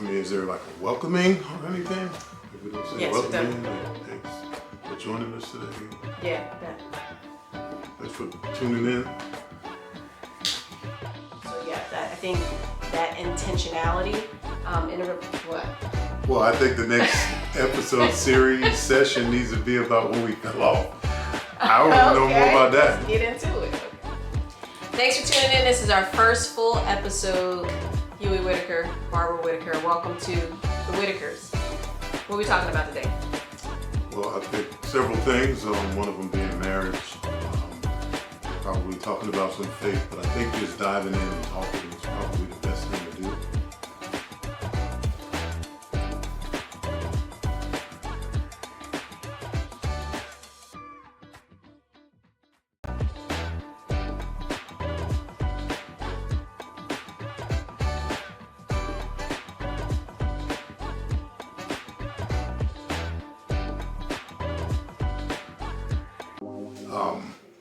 I mean, is there like a welcoming or anything? If we don't say Yes, welcoming, thanks for joining us today. Yeah. Thanks for tuning in. So yeah, I think that intentionality. What? Well, I think the next episode, series, session needs to be about when we fell off. I want to know more about that. Let's get into it. Thanks for tuning in. This is our first full episode. Huey Whittaker, Barbara Whittaker. Welcome to the Whittakers. What are we talking about today? Well, I think several things. One of them being marriage. Probably talking about some faith, but I think just diving in and talking is probably the best thing to do.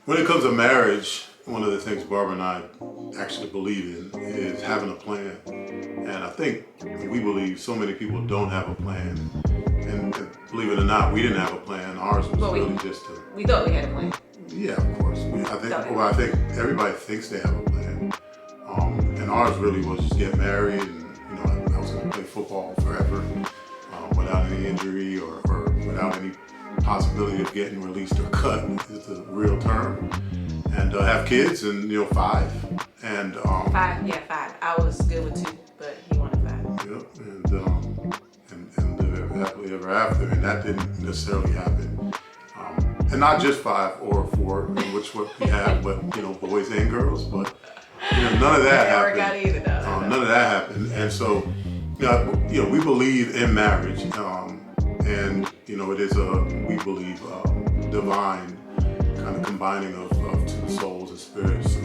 When it comes to marriage, one of the things Barbara and I actually believe in is having a plan. And I think we believe so many people don't have a plan. And believe it or not, we didn't have a plan. Ours was really just to... We thought we had a plan. Yeah, of course. I think everybody thinks they have a plan. And ours really was just get married and, I was going to play football forever without any injury or without any possibility of getting released or cut. It's a real term. And have kids and 5 and 5. I was good with 2, but he wanted 5. Yep, and live happily ever after, and that didn't necessarily happen. And not just 5 or 4, which what we have, but boys and girls. But none of that happened. Never got either though. None of that happened, and so we believe in marriage, and it is we believe divine kind of combining of 2 souls and spirits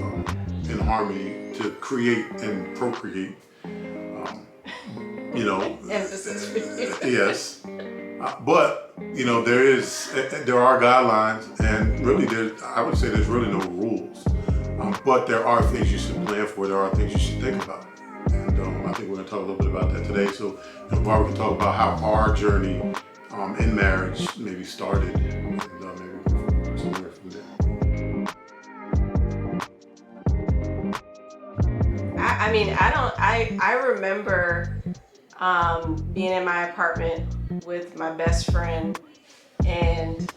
in harmony to create and procreate. Emphasis. Yes, but there are guidelines, and really I would say there's really no rules. But there are things you should plan for. There are things you should think about, and I think we're going to talk a little bit about that today. So, Barbara can talk about how our journey in marriage maybe started, and maybe somewhere from there. I remember being in my apartment with my best friend, and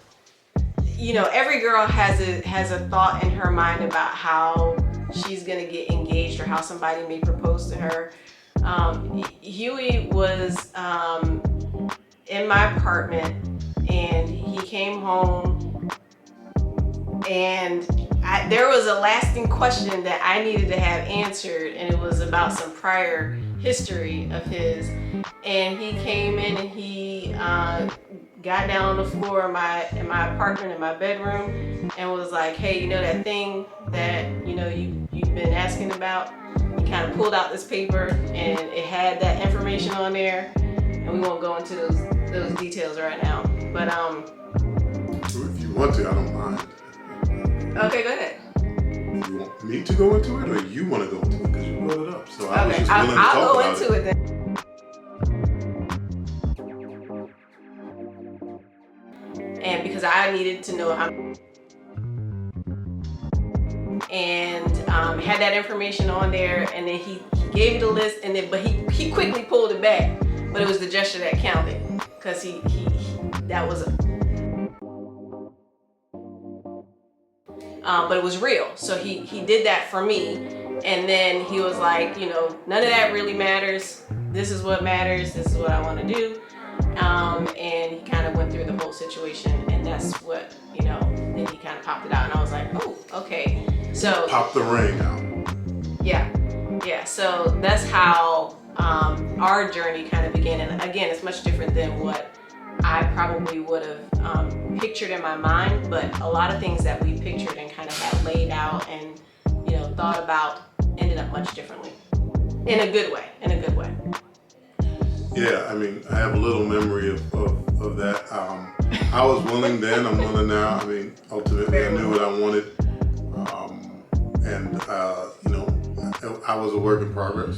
every girl has a thought in her mind about how she's gonna get engaged or how somebody may propose to her. Huey was in my apartment, and he came home, and there was a lasting question that I needed to have answered, and it was about some prior history of his. And he came in and he got down on the floor in my apartment, in my bedroom, and was like, hey, that thing that you've been asking about? He kind of pulled out this paper, and it had that information on there, and we won't go into those details right now, but if you want to, I don't mind. Okay, go ahead. You want me to go into it, or you want to go into it because you brought it up? So I was Okay, just willing to talk I'll go about into it then. And because I needed to know how, and had that information on there, and then he gave me the list, and then but he quickly pulled it back, but it was the gesture that counted, because that was but it was real. So he did that for me, and then he was like, none of that really matters. This is what matters. This is what I want to do. And he kind of went through the whole situation, and that's what, then he kind of popped it out, and I was like, oh, okay. So pop the ring out. Yeah. So that's how our journey kind of began. And again, it's much different than what I probably would have pictured in my mind, but a lot of things that we pictured and kind of had laid out and thought about ended up much differently, in a good way. Yeah, I have a little memory of that. I was willing then, I'm willing now. Ultimately I knew what I wanted, and I was a work in progress.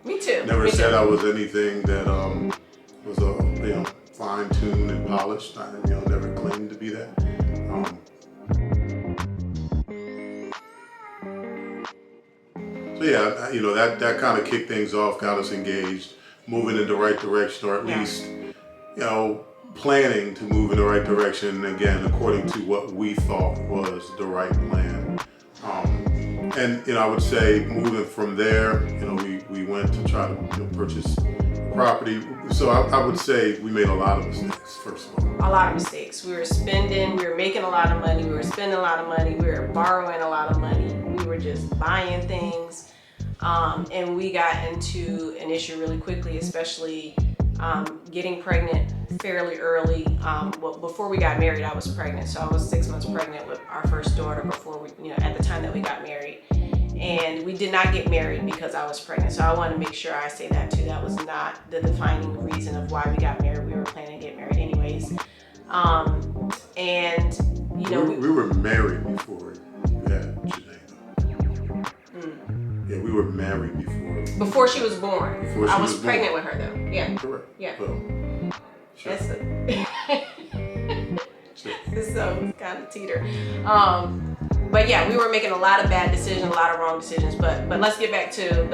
Me too. Never Me said too. I was anything that was fine-tuned and polished. I never claimed to be that. So yeah, that kind of kicked things off, got us engaged, moving in the right direction, or at least planning to move in the right direction, again, according to what we thought was the right plan. And I would say moving from there, we went to try to purchase property. So I would say we made a lot of mistakes, first of all. A lot of mistakes. We were making a lot of money, we were spending a lot of money, we were borrowing a lot of money, we were just buying things. And we got into an issue really quickly, especially getting pregnant fairly early. Well, before we got married, I was pregnant. So I was 6 months pregnant with our first daughter before we, at the time that we got married. And we did not get married because I was pregnant. So I want to make sure I say that too. That was not the defining reason of why we got married. We were planning to get married anyways. We were married before you had Janae. Yeah, we were married before. Before she was born. I was pregnant born. with her though. Yeah. Correct. Yeah. Well, sure. That's so kind of teeter. But yeah, we were making a lot of bad decisions, a lot of wrong decisions. But let's get back to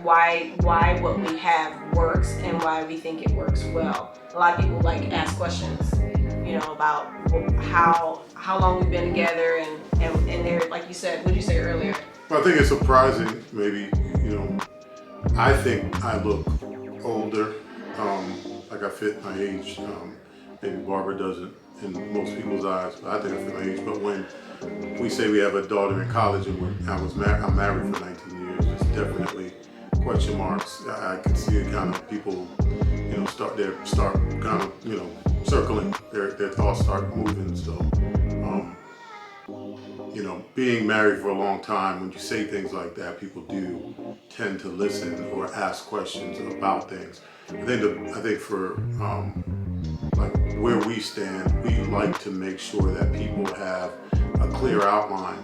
why what we have works and why we think it works well. A lot of people ask questions, about how long we've been together and they're, like you said, what did you say earlier? Well, I think it's surprising, maybe, I think I look older, like I fit my age. Maybe Barbara doesn't in most people's eyes, but I think I fit my age. But when we say we have a daughter in college and I'm married for 19 years, it's definitely question marks. I can see it kind of people, start kind of, circling, their thoughts start moving. So, being married for a long time, when you say things like that, people do tend to listen or ask questions about things. I think for where we stand, we like to make sure that people have a clear outline,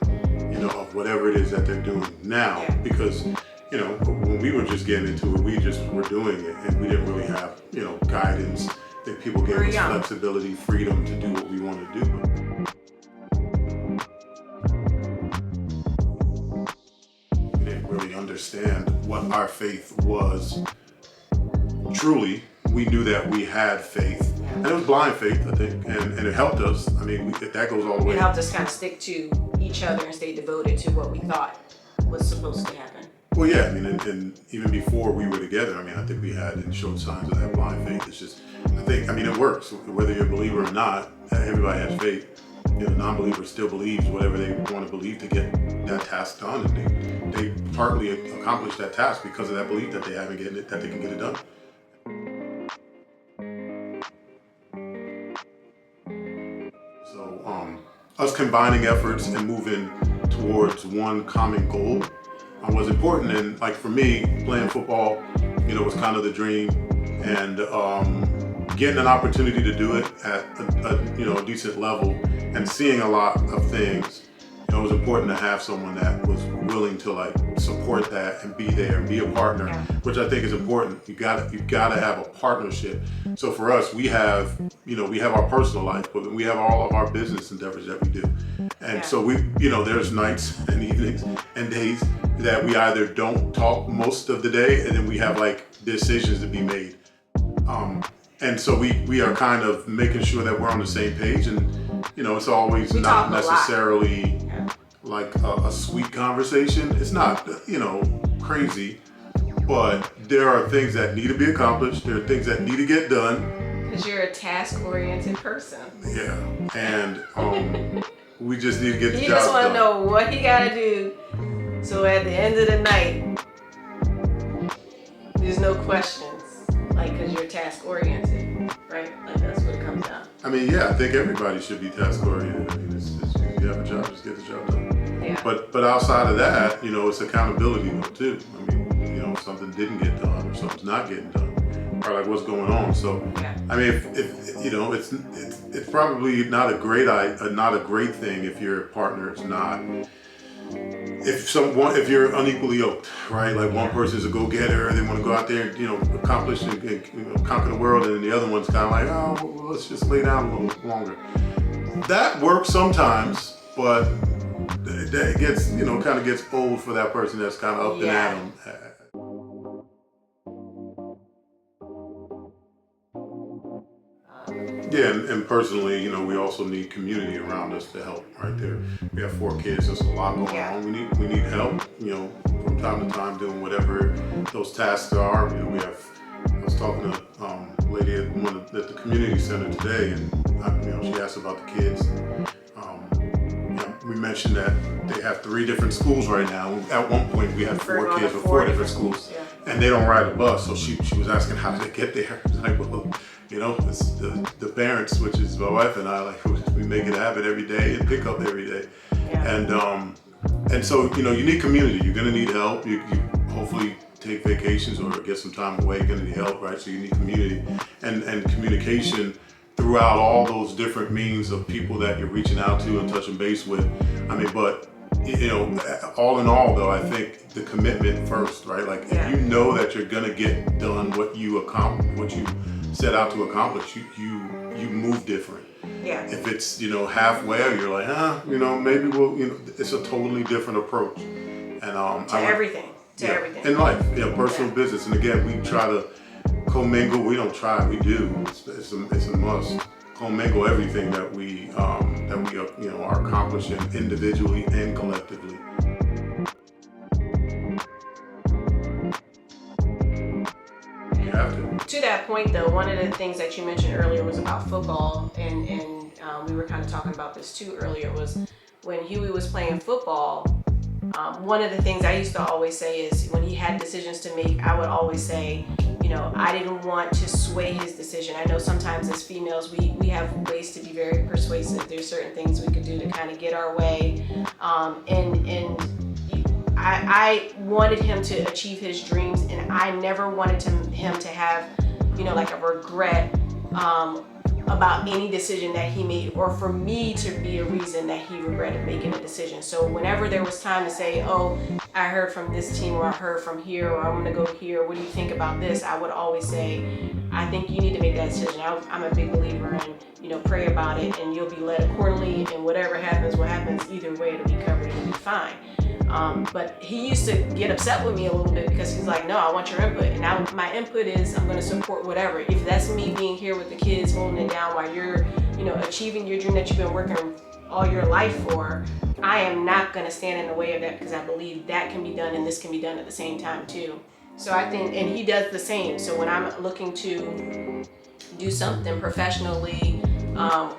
of whatever it is that they're doing now. Because, when we were just getting into it, we just were doing it, and we didn't really have, guidance. I think people gave us flexibility, freedom to do what we want to do. We didn't really understand what our faith was. Truly, we knew that we had faith, and it was blind faith, I think, and it helped us. I mean, that goes all the way. It helped us kind of stick to each other and stay devoted to what we thought was supposed to happen. Well, yeah, I mean, and even before we were together, I think we had and showed signs of that blind faith. It's just, it works. Whether you're a believer or not, everybody has faith. Non-believer still believes whatever they want to believe to get that task done, and they partly accomplish that task because of that belief that they have in getting it, that they can get it done. So, us combining efforts and moving towards one common goal was important. And for me, playing football, was kind of the dream, and getting an opportunity to do it at a decent level and seeing a lot of things. It was important to have someone that was willing to support that and be there and be a partner, which I think is important. You gotta have a partnership. So for us, we have our personal life, but we have all of our business endeavors that we do. And so there's nights and evenings and days that we either don't talk most of the day, and then we have decisions to be made. And so we are kind of making sure that we're on the same page, and it's always not necessarily a sweet conversation. It's not crazy, but there are things that need to be accomplished. There are things that need to get done. Because you're a task-oriented person. Yeah, and we just need to get the job done. You just want to know what you got to do, so at the end of the night, there's no questions. Because you're task-oriented, right? That's what it comes down. I think everybody should be task-oriented. It's you have a job, just get the job done. Yeah. But outside of that, it's accountability though too. If something didn't get done or something's not getting done, or what's going on. So, it's probably not a great thing if your partner is not if you're unequally yoked, right? Like one person's a go-getter, they want to go out there and accomplish and conquer the world, and the other one's kind of like, oh, well, let's just lay down a little longer. That works sometimes, but that gets kind of gets old for that person that's kind of up and at 'em. Yeah, and personally, we also need community around us to help. Right there, we have 4 kids. There's a lot going on. We need help. From time to time, doing whatever those tasks are. I was talking to a lady at the community center today, and she asked about the kids. We mentioned that they have 3 different schools right now. At one point, we had 4 kids with 4 different schools, and they don't ride a bus. So she was asking how did they get there. I was like, well, it's the parents, which is my wife and I. Like we make it happen every day and pick up every day, and so you need community. You're gonna need help. You hopefully take vacations or get some time away. You're gonna need help, right? So you need community and communication throughout all those different means of people that you're reaching out to and touching base with. But all in all, though, I think the commitment first, right? Like if you know that you're gonna get done what you set out to accomplish, you move different. Yeah. If it's halfway, you're like, maybe we'll it's a totally different approach. And to everything in life, personal business, and again, we try to commingle. We don't try, we do. It's a must. Commingle everything that we are accomplishing individually and collectively. You have to. To that point, though, one of the things that you mentioned earlier was about football, and we were kind of talking about this too earlier, was when Huey was playing football. One of the things I used to always say is when he had decisions to make, I would always say, I didn't want to sway his decision. I know sometimes as females, we have ways to be very persuasive. There's certain things we could do to kind of get our way. And I wanted him to achieve his dreams, and I never wanted him to have, like a regret about any decision that he made, or for me to be a reason that he regretted making a decision. So whenever there was time to say, oh, I heard from this team, or I heard from here, or I'm gonna go here, what do you think about this? I would always say, I think you need to make that decision. I'm a big believer in, pray about it, and you'll be led accordingly, and whatever happens, either way, it'll be covered and it'll be fine. But he used to get upset with me a little bit because he's like, no, I want your input. And my input is I'm going to support whatever. If that's me being here with the kids, holding it down while you're, achieving your dream that you've been working all your life for, I am not going to stand in the way of that, because I believe that can be done and this can be done at the same time too. So I think, and he does the same. So when I'm looking to do something professionally,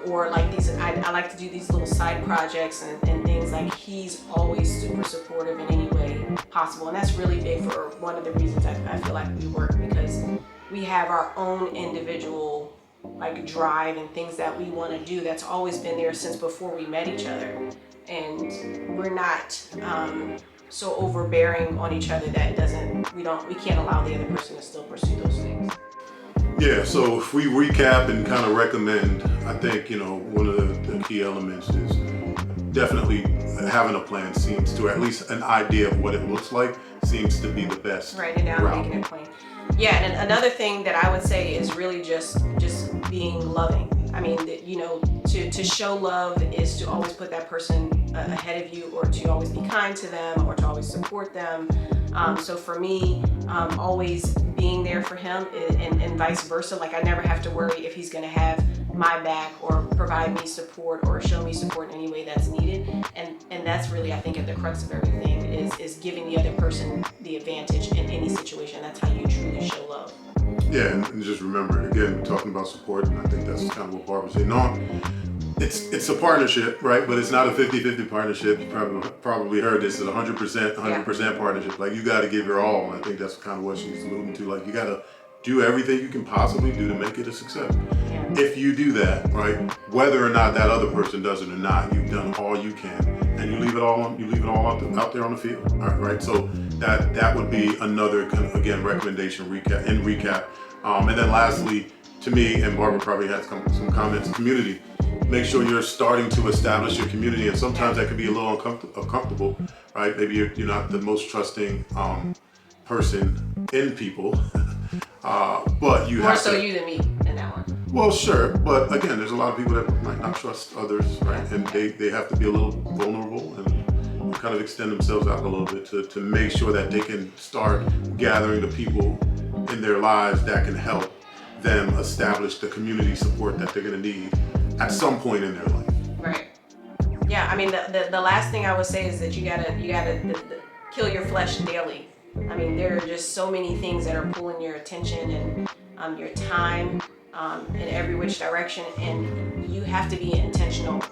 or like these, I like to do these little side projects and things, like he's always super supportive in any way possible. And that's really big for one of the reasons I feel like we work, because we have our own individual drive and things that we want to do that's always been there since before we met each other. And we're not so overbearing on each other that we can't allow the other person to still pursue those things. Yeah, so if we recap and kind of recommend, I think, one of the key elements is definitely having a plan seems to, or at least an idea of what it looks like, seems to be the best. Writing it down, route. making it plain. Yeah, and another thing that I would say is really just being loving. I mean, to show love is to always put that person ahead of you, or to always be kind to them, or to always support them. So for me, always being there for him, and vice versa. Like I never have to worry if he's going to have my back or provide me support or show me support in any way that's needed. And that's really, I think, at the crux of everything is giving the other person the advantage in any situation. That's how you truly show love. Yeah, and just remember, again, we're talking about support, and I think that's kind of what Barbara said. No, it's a partnership, right? But it's not a 50-50 partnership. You probably heard this is 100% partnership. Like you got to give your all, and I think that's kind of what she's alluding to. Like you got to do everything you can possibly do to make it a success. Yeah. If you do that, right, whether or not that other person does it or not, you've done all you can, and you leave it all out there on the field. All right, so that would be another kind of, again, recommendation recap. And then lastly, to me, and Barbara probably has some comments, community. make sure you're starting to establish your community, and sometimes that can be a little uncomfortable, right? Maybe you're not the most trusting person in people, but you More have so to. you than me in that one. Well, sure, but again, there's a lot of people that might not trust others, right? And they have to be a little vulnerable and kind of extend themselves out a little bit to make sure that they can start gathering the people in their lives that can help them establish the community support that they're going to need at some point in their life. Right. Yeah, I mean, the last thing I would say is that you gotta kill your flesh daily. I mean, there are just so many things that are pulling your attention and your time in every which direction, and you have to be intentional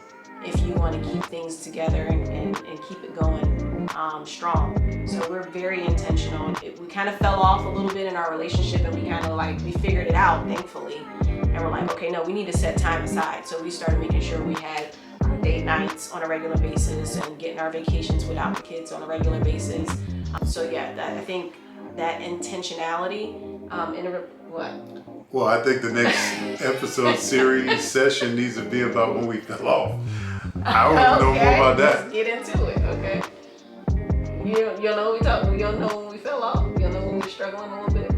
if you want to keep things together and keep it going strong. So we're very intentional. We kind of fell off a little bit in our relationship, and we figured it out, thankfully. And we're like, okay, no, we need to set time aside. So we started making sure we had our date nights on a regular basis and getting our vacations without the kids on a regular basis. So yeah, I think that intentionality what? Well, I think the next episode series session needs to be about when we fell off. I want to know more about that. Let's get into it, okay? You know we don't know when we fell off. You don't know when we were struggling a little bit.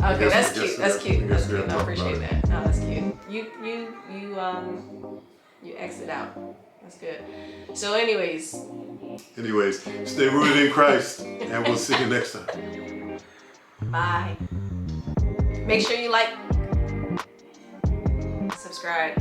Okay, that's cute. That's cute. I appreciate that. No, that's cute. You exit out. That's good. So anyways, stay rooted in Christ, and we'll see you next time. bye. Make sure you like, subscribe.